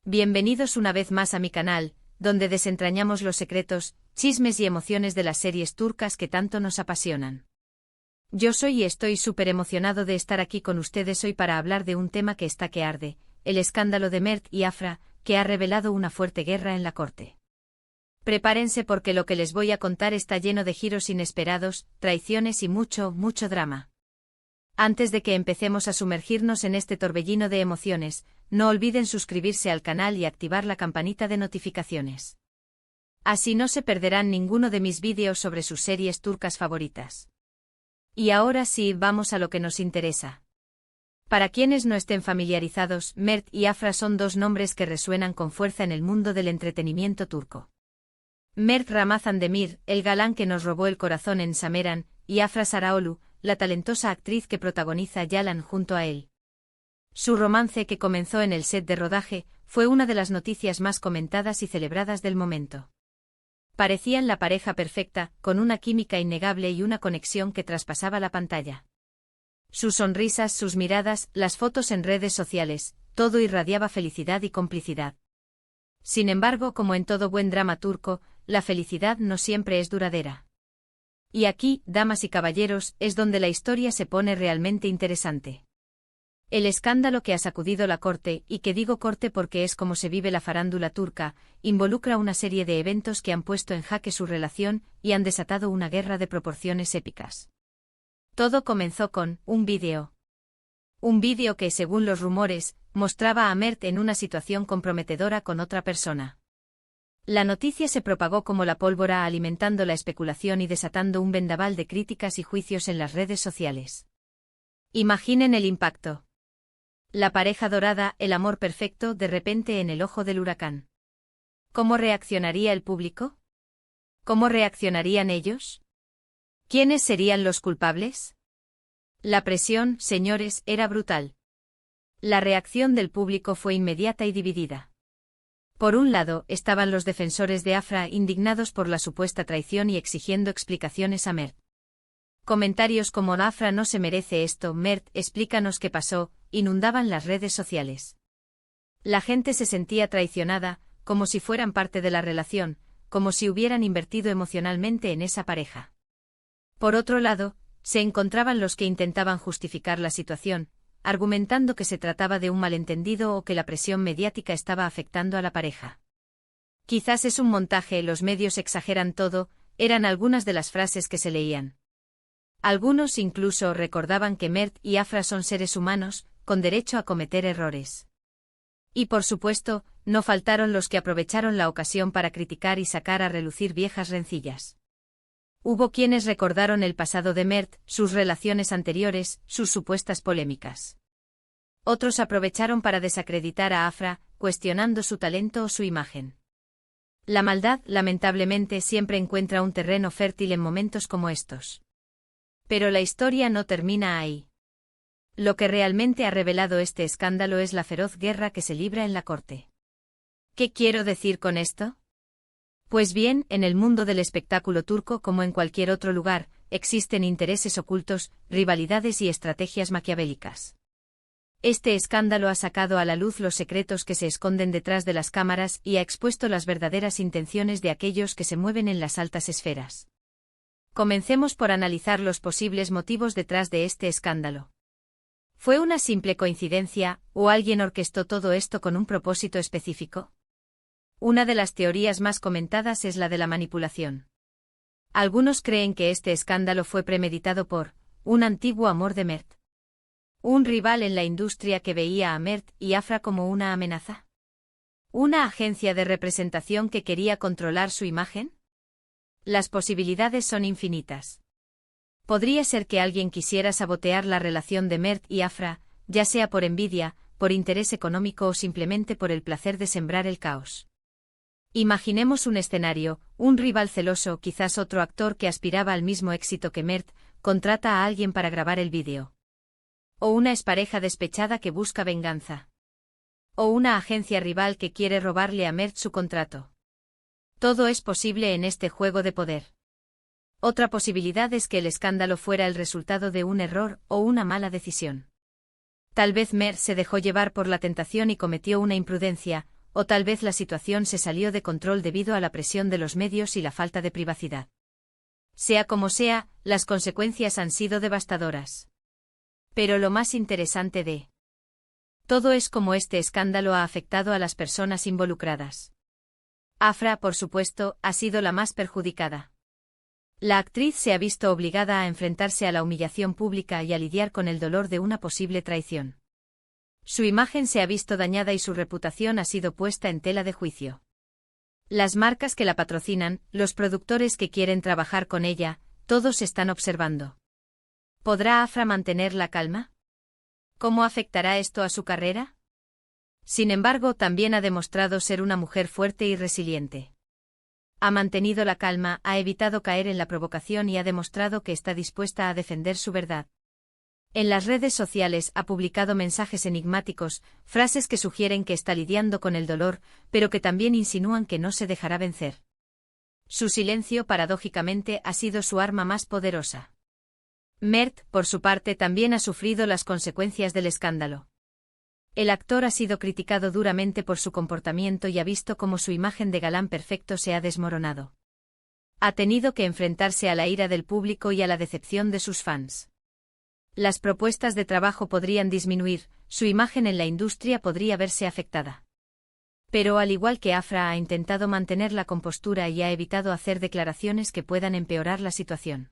Bienvenidos una vez más a mi canal, donde desentrañamos los secretos, chismes y emociones de las series turcas que tanto nos apasionan. Yo soy y estoy súper emocionado de estar aquí con ustedes hoy para hablar de un tema que está que arde, el escándalo de Mert y Afra, que ha revelado una fuerte guerra en la corte. Prepárense porque lo que les voy a contar está lleno de giros inesperados, traiciones y mucho drama. Antes de que empecemos a sumergirnos en este torbellino de emociones, no olviden suscribirse al canal y activar la campanita de notificaciones. Así no se perderán ninguno de mis vídeos sobre sus series turcas favoritas. Y ahora sí, vamos a lo que nos interesa. Para quienes no estén familiarizados, Mert y Afra son dos nombres que resuenan con fuerza en el mundo del entretenimiento turco. Mert Ramazan Demir, el galán que nos robó el corazón en Sameran, y Afra Saraoğlu, la talentosa actriz que protagoniza Yalan junto a él. Su romance, que comenzó en el set de rodaje, fue una de las noticias más comentadas y celebradas del momento. Parecían la pareja perfecta, con una química innegable y una conexión que traspasaba la pantalla. Sus sonrisas, sus miradas, las fotos en redes sociales, todo irradiaba felicidad y complicidad. Sin embargo, como en todo buen drama turco, la felicidad no siempre es duradera. Y aquí, damas y caballeros, es donde la historia se pone realmente interesante. El escándalo que ha sacudido la corte, y que digo corte porque es como se vive la farándula turca, involucra una serie de eventos que han puesto en jaque su relación y han desatado una guerra de proporciones épicas. Todo comenzó con un vídeo. Un vídeo que, según los rumores, mostraba a Mert en una situación comprometedora con otra persona. La noticia se propagó como la pólvora, alimentando la especulación y desatando un vendaval de críticas y juicios en las redes sociales. Imaginen el impacto. La pareja dorada, el amor perfecto, de repente en el ojo del huracán. ¿Cómo reaccionaría el público? ¿Cómo reaccionarían ellos? ¿Quiénes serían los culpables? La presión, señores, era brutal. La reacción del público fue inmediata y dividida. Por un lado, estaban los defensores de Afra indignados por la supuesta traición y exigiendo explicaciones a Mert. Comentarios como «Afra no se merece esto, Mert, explícanos qué pasó», inundaban las redes sociales. La gente se sentía traicionada, como si fueran parte de la relación, como si hubieran invertido emocionalmente en esa pareja. Por otro lado, se encontraban los que intentaban justificar la situación, argumentando que se trataba de un malentendido o que la presión mediática estaba afectando a la pareja. Quizás es un montaje, los medios exageran todo, eran algunas de las frases que se leían. Algunos incluso recordaban que Mert y Afra son seres humanos, con derecho a cometer errores. Y por supuesto, no faltaron los que aprovecharon la ocasión para criticar y sacar a relucir viejas rencillas. Hubo quienes recordaron el pasado de Mert, sus relaciones anteriores, sus supuestas polémicas. Otros aprovecharon para desacreditar a Afra, cuestionando su talento o su imagen. La maldad, lamentablemente, siempre encuentra un terreno fértil en momentos como estos. Pero la historia no termina ahí. Lo que realmente ha revelado este escándalo es la feroz guerra que se libra en la corte. ¿Qué quiero decir con esto? Pues bien, en el mundo del espectáculo turco, como en cualquier otro lugar, existen intereses ocultos, rivalidades y estrategias maquiavélicas. Este escándalo ha sacado a la luz los secretos que se esconden detrás de las cámaras y ha expuesto las verdaderas intenciones de aquellos que se mueven en las altas esferas. Comencemos por analizar los posibles motivos detrás de este escándalo. ¿Fue una simple coincidencia, o alguien orquestó todo esto con un propósito específico? Una de las teorías más comentadas es la de la manipulación. Algunos creen que este escándalo fue premeditado por un antiguo amor de Mert. Un rival en la industria que veía a Mert y Afra como una amenaza. ¿Una agencia de representación que quería controlar su imagen? Las posibilidades son infinitas. Podría ser que alguien quisiera sabotear la relación de Mert y Afra, ya sea por envidia, por interés económico o simplemente por el placer de sembrar el caos. Imaginemos un escenario, un rival celoso, quizás otro actor que aspiraba al mismo éxito que Mert, contrata a alguien para grabar el vídeo. O una expareja despechada que busca venganza. O una agencia rival que quiere robarle a Mert su contrato. Todo es posible en este juego de poder. Otra posibilidad es que el escándalo fuera el resultado de un error o una mala decisión. Tal vez Mert se dejó llevar por la tentación y cometió una imprudencia, o tal vez la situación se salió de control debido a la presión de los medios y la falta de privacidad. Sea como sea, las consecuencias han sido devastadoras. Pero lo más interesante de todo es cómo este escándalo ha afectado a las personas involucradas. Afra, por supuesto, ha sido la más perjudicada. La actriz se ha visto obligada a enfrentarse a la humillación pública y a lidiar con el dolor de una posible traición. Su imagen se ha visto dañada y su reputación ha sido puesta en tela de juicio. Las marcas que la patrocinan, los productores que quieren trabajar con ella, todos están observando. ¿Podrá Afra mantener la calma? ¿Cómo afectará esto a su carrera? Sin embargo, también ha demostrado ser una mujer fuerte y resiliente. Ha mantenido la calma, ha evitado caer en la provocación y ha demostrado que está dispuesta a defender su verdad. En las redes sociales ha publicado mensajes enigmáticos, frases que sugieren que está lidiando con el dolor, pero que también insinúan que no se dejará vencer. Su silencio, paradójicamente, ha sido su arma más poderosa. Mert, por su parte, también ha sufrido las consecuencias del escándalo. El actor ha sido criticado duramente por su comportamiento y ha visto cómo su imagen de galán perfecto se ha desmoronado. Ha tenido que enfrentarse a la ira del público y a la decepción de sus fans. Las propuestas de trabajo podrían disminuir, su imagen en la industria podría verse afectada. Pero al igual que Afra ha intentado mantener la compostura y ha evitado hacer declaraciones que puedan empeorar la situación.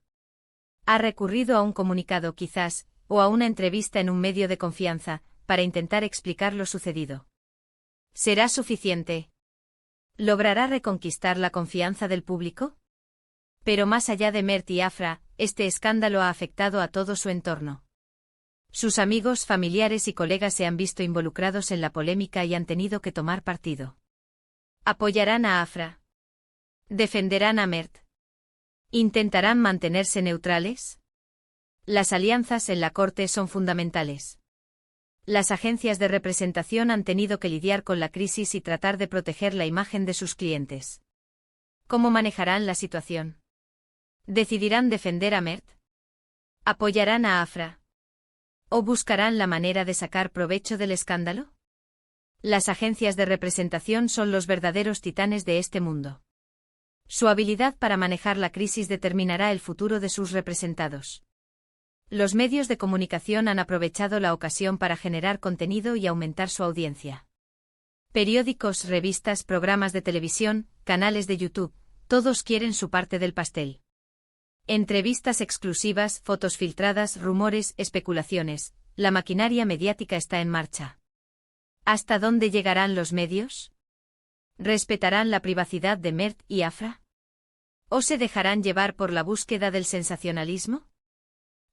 Ha recurrido a un comunicado quizás, o a una entrevista en un medio de confianza, para intentar explicar lo sucedido. ¿Será suficiente? ¿Logrará reconquistar la confianza del público? Pero más allá de Mert y Afra, este escándalo ha afectado a todo su entorno. Sus amigos, familiares y colegas se han visto involucrados en la polémica y han tenido que tomar partido. ¿Apoyarán a Afra? ¿Defenderán a Mert? ¿Intentarán mantenerse neutrales? Las alianzas en la corte son fundamentales. Las agencias de representación han tenido que lidiar con la crisis y tratar de proteger la imagen de sus clientes. ¿Cómo manejarán la situación? ¿Decidirán defender a Mert? ¿Apoyarán a Afra? ¿O buscarán la manera de sacar provecho del escándalo? Las agencias de representación son los verdaderos titanes de este mundo. Su habilidad para manejar la crisis determinará el futuro de sus representados. Los medios de comunicación han aprovechado la ocasión para generar contenido y aumentar su audiencia. Periódicos, revistas, programas de televisión, canales de YouTube, todos quieren su parte del pastel. Entrevistas exclusivas, fotos filtradas, rumores, especulaciones, la maquinaria mediática está en marcha. ¿Hasta dónde llegarán los medios? ¿Respetarán la privacidad de Mert y Afra? ¿O se dejarán llevar por la búsqueda del sensacionalismo?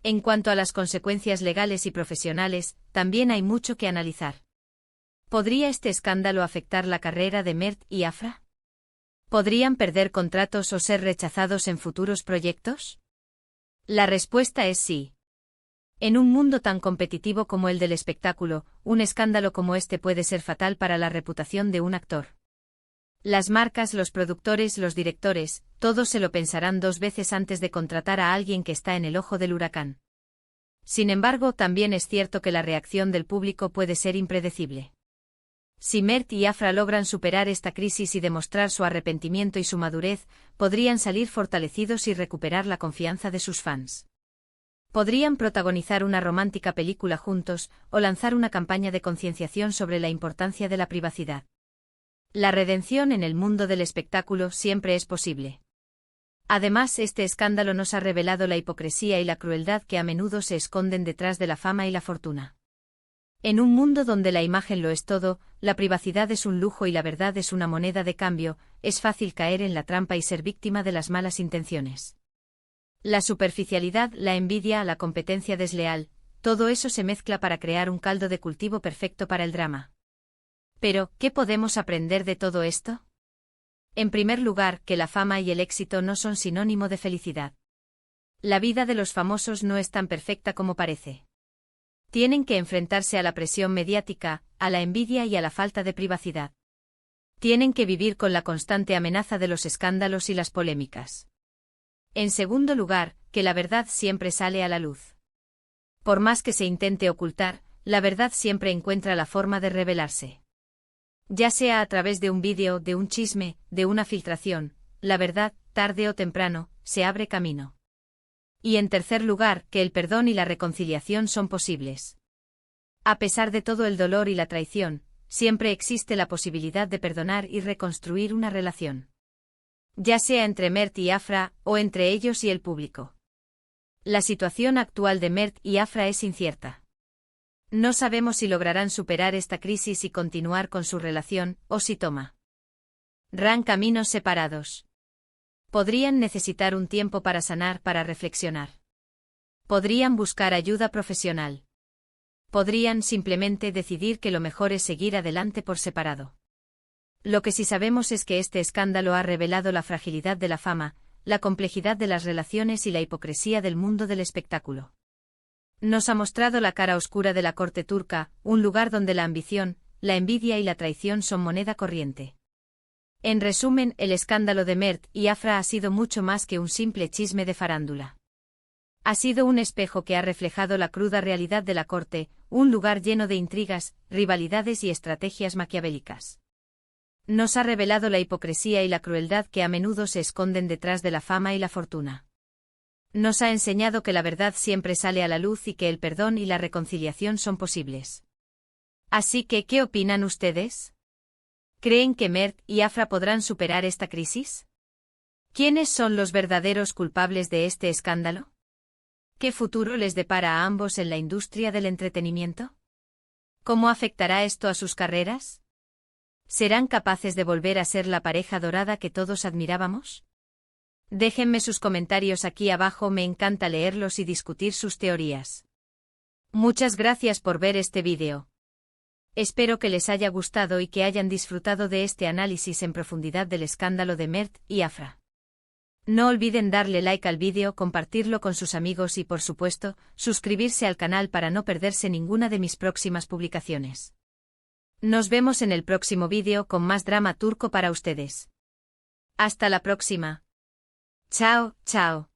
En cuanto a las consecuencias legales y profesionales, también hay mucho que analizar. ¿Podría este escándalo afectar la carrera de Mert y Afra? ¿Podrían perder contratos o ser rechazados en futuros proyectos? La respuesta es sí. En un mundo tan competitivo como el del espectáculo, un escándalo como este puede ser fatal para la reputación de un actor. Las marcas, los productores, los directores, todos se lo pensarán dos veces antes de contratar a alguien que está en el ojo del huracán. Sin embargo, también es cierto que la reacción del público puede ser impredecible. Si Mert y Afra logran superar esta crisis y demostrar su arrepentimiento y su madurez, podrían salir fortalecidos y recuperar la confianza de sus fans. Podrían protagonizar una romántica película juntos, o lanzar una campaña de concienciación sobre la importancia de la privacidad. La redención en el mundo del espectáculo siempre es posible. Además, este escándalo nos ha revelado la hipocresía y la crueldad que a menudo se esconden detrás de la fama y la fortuna. En un mundo donde la imagen lo es todo, la privacidad es un lujo y la verdad es una moneda de cambio, es fácil caer en la trampa y ser víctima de las malas intenciones. La superficialidad, la envidia, la competencia desleal, todo eso se mezcla para crear un caldo de cultivo perfecto para el drama. Pero, ¿qué podemos aprender de todo esto? En primer lugar, que la fama y el éxito no son sinónimo de felicidad. La vida de los famosos no es tan perfecta como parece. Tienen que enfrentarse a la presión mediática, a la envidia y a la falta de privacidad. Tienen que vivir con la constante amenaza de los escándalos y las polémicas. En segundo lugar, que la verdad siempre sale a la luz. Por más que se intente ocultar, la verdad siempre encuentra la forma de revelarse. Ya sea a través de un vídeo, de un chisme, de una filtración, la verdad, tarde o temprano, se abre camino. Y en tercer lugar, que el perdón y la reconciliación son posibles. A pesar de todo el dolor y la traición, siempre existe la posibilidad de perdonar y reconstruir una relación. Ya sea entre Mert y Afra, o entre ellos y el público. La situación actual de Mert y Afra es incierta. No sabemos si lograrán superar esta crisis y continuar con su relación, o si tomarán caminos separados. Podrían necesitar un tiempo para sanar, para reflexionar. Podrían buscar ayuda profesional. Podrían simplemente decidir que lo mejor es seguir adelante por separado. Lo que sí sabemos es que este escándalo ha revelado la fragilidad de la fama, la complejidad de las relaciones y la hipocresía del mundo del espectáculo. Nos ha mostrado la cara oscura de la corte turca, un lugar donde la ambición, la envidia y la traición son moneda corriente. En resumen, el escándalo de Mert y Afra ha sido mucho más que un simple chisme de farándula. Ha sido un espejo que ha reflejado la cruda realidad de la corte, un lugar lleno de intrigas, rivalidades y estrategias maquiavélicas. Nos ha revelado la hipocresía y la crueldad que a menudo se esconden detrás de la fama y la fortuna. Nos ha enseñado que la verdad siempre sale a la luz y que el perdón y la reconciliación son posibles. Así que, ¿qué opinan ustedes? ¿Creen que Mert y Afra podrán superar esta crisis? ¿Quiénes son los verdaderos culpables de este escándalo? ¿Qué futuro les depara a ambos en la industria del entretenimiento? ¿Cómo afectará esto a sus carreras? ¿Serán capaces de volver a ser la pareja dorada que todos admirábamos? Déjenme sus comentarios aquí abajo, me encanta leerlos y discutir sus teorías. Muchas gracias por ver este vídeo. Espero que les haya gustado y que hayan disfrutado de este análisis en profundidad del escándalo de Mert y Afra. No olviden darle like al vídeo, compartirlo con sus amigos y, por supuesto, suscribirse al canal para no perderse ninguna de mis próximas publicaciones. Nos vemos en el próximo vídeo con más drama turco para ustedes. Hasta la próxima. Chao, chao.